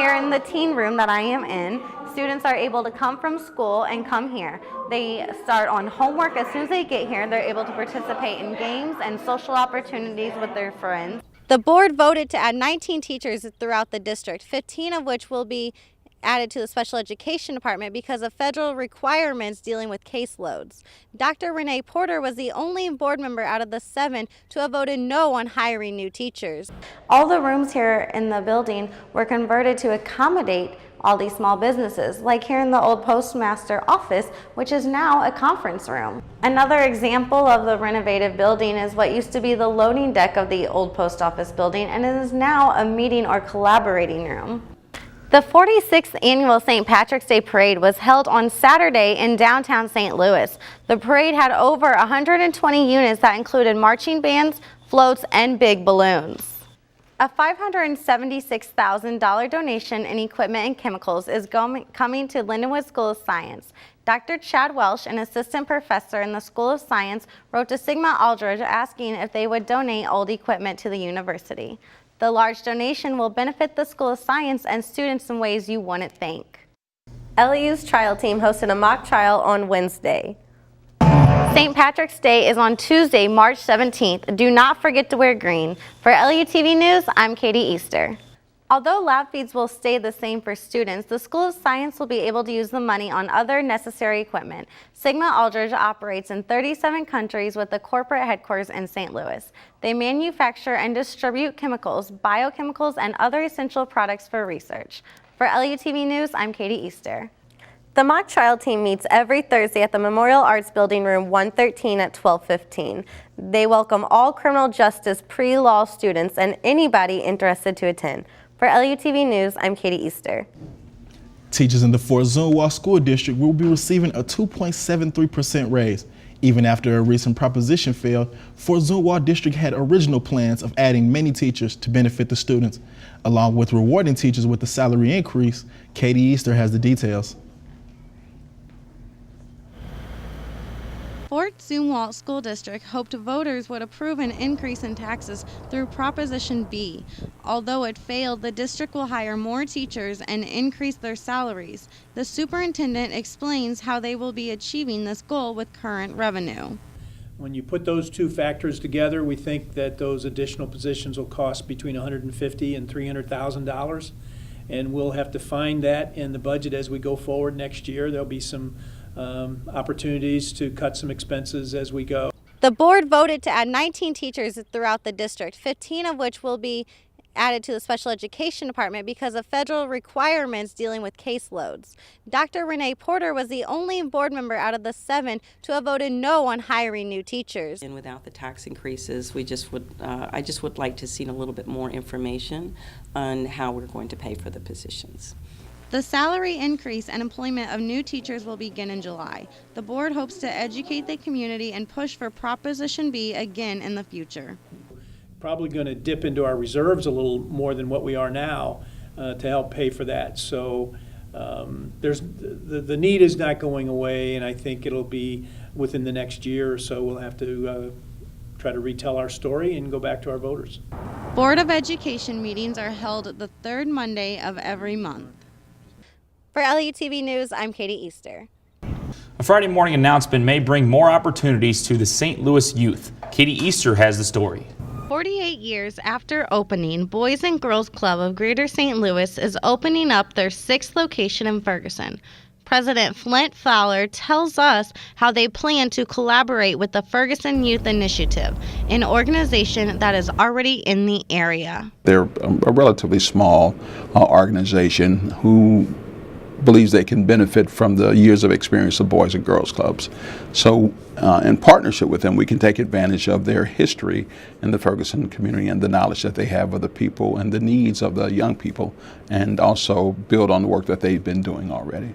Here in the teen room that I am in, students are able to come from school and come here. They start on homework as soon as they get here. They're able to participate in games and social opportunities with their friends. The board voted to add 19 teachers throughout the district, 15 of which will be added to the special education department because of federal requirements dealing with caseloads. Dr. Renee Porter was the only board member out of the 7 to have voted no on hiring new teachers. All the rooms here in the building were converted to accommodate all these small businesses, like here in the old postmaster office, which is now a conference room. Another example of the renovated building is what used to be the loading deck of the old post office building, and it is now a meeting or collaborating room. The 46th annual St. Patrick's Day Parade was held on Saturday in downtown St. Louis. The parade had over 120 units that included marching bands, floats, and big balloons. A $576,000 donation in equipment and chemicals is coming to Lindenwood School of Science. Dr. Chad Welsh, an assistant professor in the School of Science, wrote to Sigma Aldridge asking if they would donate old equipment to the university. The large donation will benefit the School of Science and students in ways you wouldn't think. LU's trial team hosted a mock trial on Wednesday. St. Patrick's Day is on Tuesday, March 17th. Do not forget to wear green. For LUTV News, I'm Katie Easter. Although lab fees will stay the same for students, the School of Science will be able to use the money on other necessary equipment. Sigma Aldridge operates in 37 countries with a corporate headquarters in St. Louis. They manufacture and distribute chemicals, biochemicals, and other essential products for research. For LUTV News, I'm Katie Easter. The mock trial team meets every Thursday at the Memorial Arts Building, room 113 at 12:15. They welcome all criminal justice pre-law students and anybody interested to attend. For LUTV News, I'm Katie Easter. Teachers in the Fort Zunwalt School District will be receiving a 2.73% raise. Even after a recent proposition failed, Fort Zunwalt District had original plans of adding many teachers to benefit the students. Along with rewarding teachers with the salary increase, Katie Easter has the details. Fort Zunwalt School District hoped voters would approve an increase in taxes through Proposition B. Although it failed, the district will hire more teachers and increase their salaries. The superintendent explains how they will be achieving this goal with current revenue. When you put those two factors together, we think that those additional positions will cost between $150,000 and $300,000, and we'll have to find that in the budget as we go forward next year. There'll be some opportunities to cut some expenses as we go. The board voted to add 19 teachers throughout the district, 15 of which will be added to the special education department because of federal requirements dealing with caseloads. Dr. Renee Porter was the only board member out of the 7 to have voted no on hiring new teachers. And without the tax increases, I just would like to see a little bit more information on how we're going to pay for the positions. The salary increase and employment of new teachers will begin in July. The board hopes to educate the community and push for Proposition B again in the future. Probably going to dip into our reserves a little more than what we are now to help pay for that. So the need is not going away, and I think it'll be within the next year or so. We'll have to try to retell our story and go back to our voters. Board of Education meetings are held the third Monday of every month. For LUTV News, I'm Katie Easter. A Friday morning announcement may bring more opportunities to the St. Louis youth. Katie Easter has the story. 48 years after opening, Boys and Girls Club of Greater St. Louis is opening up their 6th location in Ferguson. President Flint Fowler tells us how they plan to collaborate with the Ferguson Youth Initiative, an organization that is already in the area. They're a relatively small organization who believes they can benefit from the years of experience of Boys and Girls Clubs. So in partnership with them, we can take advantage of their history in the Ferguson community and the knowledge that they have of the people and the needs of the young people, and also build on the work that they've been doing already.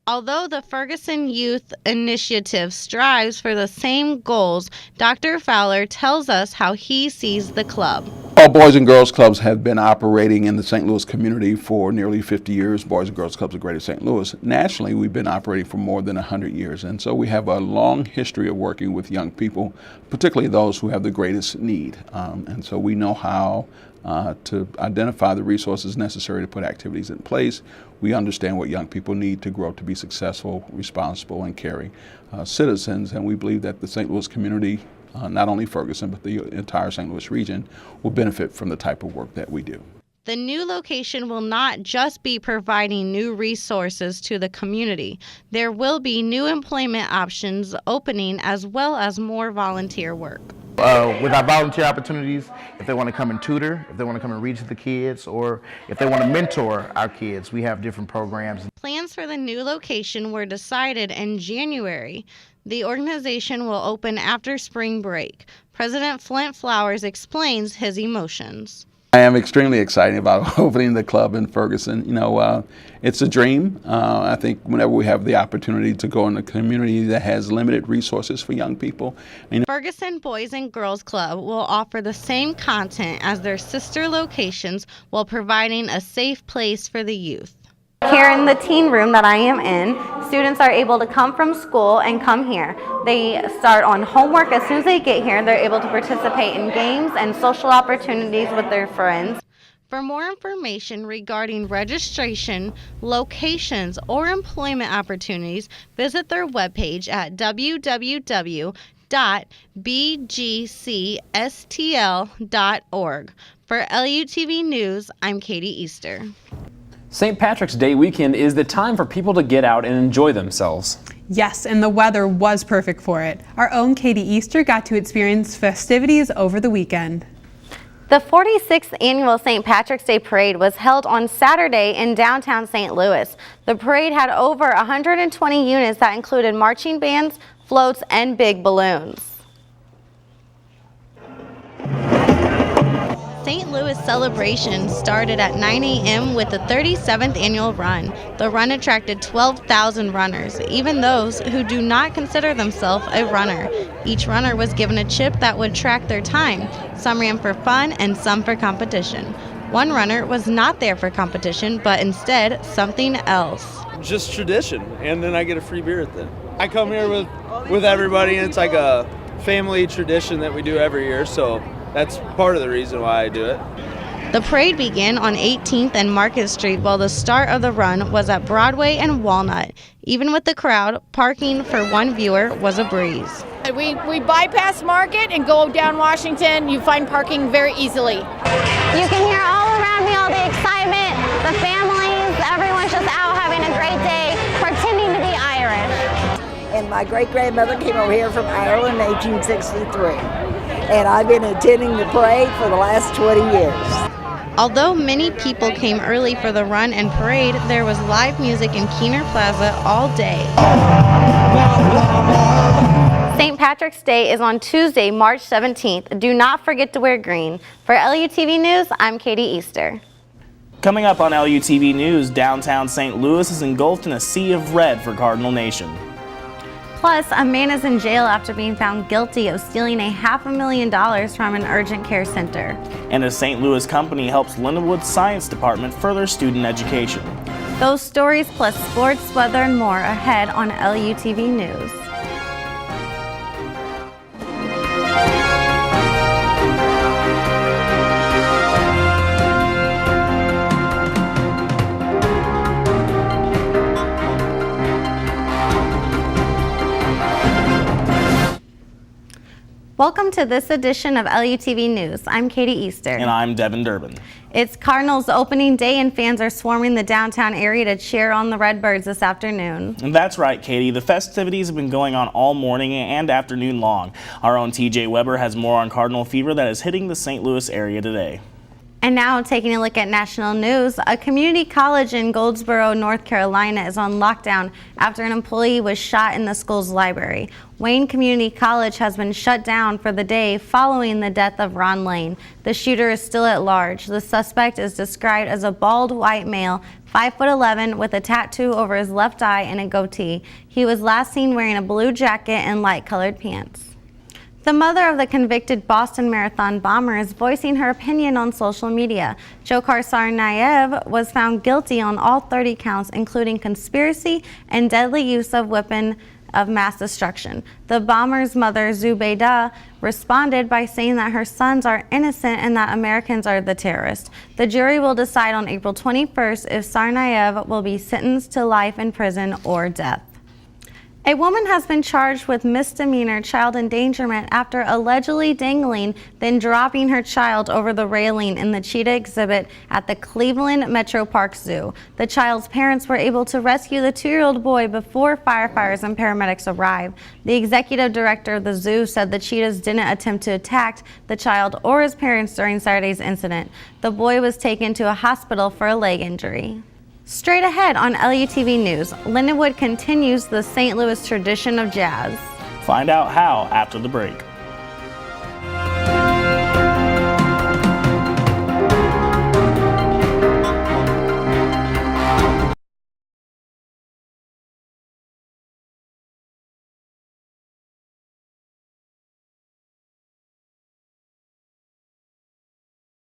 Although the Ferguson Youth Initiative strives for the same goals, Dr. Fowler tells us how he sees the club. Well, Boys and Girls Clubs have been operating in the St. Louis community for nearly 50 years. Boys and Girls Clubs of Greater St. Louis. Nationally, we've been operating for more than 100 years. And so we have a long history of working with young people, particularly those who have the greatest need. And so we know how to identify the resources necessary to put activities in place. We understand what young people need to grow to be successful, responsible, and caring citizens. And we believe that the St. Louis community, not only Ferguson, but the entire St. Louis region, will benefit from the type of work that we do. The new location will not just be providing new resources to the community. There will be new employment options opening as well as more volunteer work. With our volunteer opportunities, if they want to come and tutor, if they want to come and read to the kids, or if they want to mentor our kids, we have different programs. Plans for the new location were decided in January. The organization will open after spring break. President Flint Flowers explains his emotions. I am extremely excited about opening the club in Ferguson. You know, it's a dream. I think whenever we have the opportunity to go in a community that has limited resources for young people. Ferguson Boys and Girls Club will offer the same content as their sister locations while providing a safe place for the youth. Here in the teen room that I am in, students are able to come from school and come here. They start on homework as soon as they get here. They're able to participate in games and social opportunities with their friends. For more information regarding registration, locations, or employment opportunities, visit their webpage at www.bgcstl.org. For LUTV News, I'm Katie Easter. St. Patrick's Day weekend is the time for people to get out and enjoy themselves. Yes, and the weather was perfect for it. Our own Katie Easter got to experience festivities over the weekend. The 46th annual St. Patrick's Day Parade was held on Saturday in downtown St. Louis. The parade had over 120 units that included marching bands, floats, and big balloons. St. Louis celebration started at 9 a.m. with the 37th annual run. The run attracted 12,000 runners, even those who do not consider themselves a runner. Each runner was given a chip that would track their time. Some ran for fun and some for competition. One runner was not there for competition, but instead something else. Just tradition, and then I get a free beer at the end. I come here with everybody, and it's like a family tradition that we do every year, so that's part of the reason why I do it. The parade began on 18th and Market Street, while the start of the run was at Broadway and Walnut. Even with the crowd, parking for one viewer was a breeze. We bypass Market and go down Washington. You find parking very easily. You can hear all around me all the excitement, the families, everyone's just out having a great day, pretending to be Irish. And my great-grandmother came over here from Ireland in 1863. And I've been attending the parade for the last 20 years. Although many people came early for the run and parade, there was live music in Keener Plaza all day. St. Patrick's Day is on Tuesday, March 17th. Do not forget to wear green. For LUTV News, I'm Katie Easter. Coming up on LUTV News, downtown St. Louis is engulfed in a sea of red for Cardinal Nation. Plus, a man is in jail after being found guilty of stealing $500,000 from an urgent care center. And a St. Louis company helps Lindenwood Science Department further student education. Those stories plus sports, weather, and more ahead on LUTV News. Welcome to this edition of LUTV News. I'm Katie Easter. And I'm Devin Durbin. It's Cardinals opening day and fans are swarming the downtown area to cheer on the Redbirds this afternoon. And that's right, Katie. The festivities have been going on all morning and afternoon long. Our own TJ Weber has more on Cardinal fever that is hitting the St. Louis area today. And now, taking a look at national news, a community college in Goldsboro, North Carolina is on lockdown after an employee was shot in the school's library. Wayne Community College has been shut down for the day following the death of Ron Lane. The shooter is still at large. The suspect is described as a bald white male, 5'11", with a tattoo over his left eye and a goatee. He was last seen wearing a blue jacket and light-colored pants. The mother of the convicted Boston Marathon bomber is voicing her opinion on social media. Dzhokhar Tsarnaev was found guilty on all 30 counts, including conspiracy and deadly use of weapon of mass destruction. The bomber's mother, Zubaydah, responded by saying that her sons are innocent and that Americans are the terrorists. The jury will decide on April 21st if Tsarnaev will be sentenced to life in prison or death. A woman has been charged with misdemeanor child endangerment after allegedly dangling, then dropping her child over the railing in the cheetah exhibit at the Cleveland Metro Park Zoo. The child's parents were able to rescue the 2-year-old boy before firefighters and paramedics arrived. The executive director of the zoo said the cheetahs didn't attempt to attack the child or his parents during Saturday's incident. The boy was taken to a hospital for a leg injury. Straight ahead on LUTV News, Lindenwood continues the St. Louis tradition of jazz. Find out how after the break.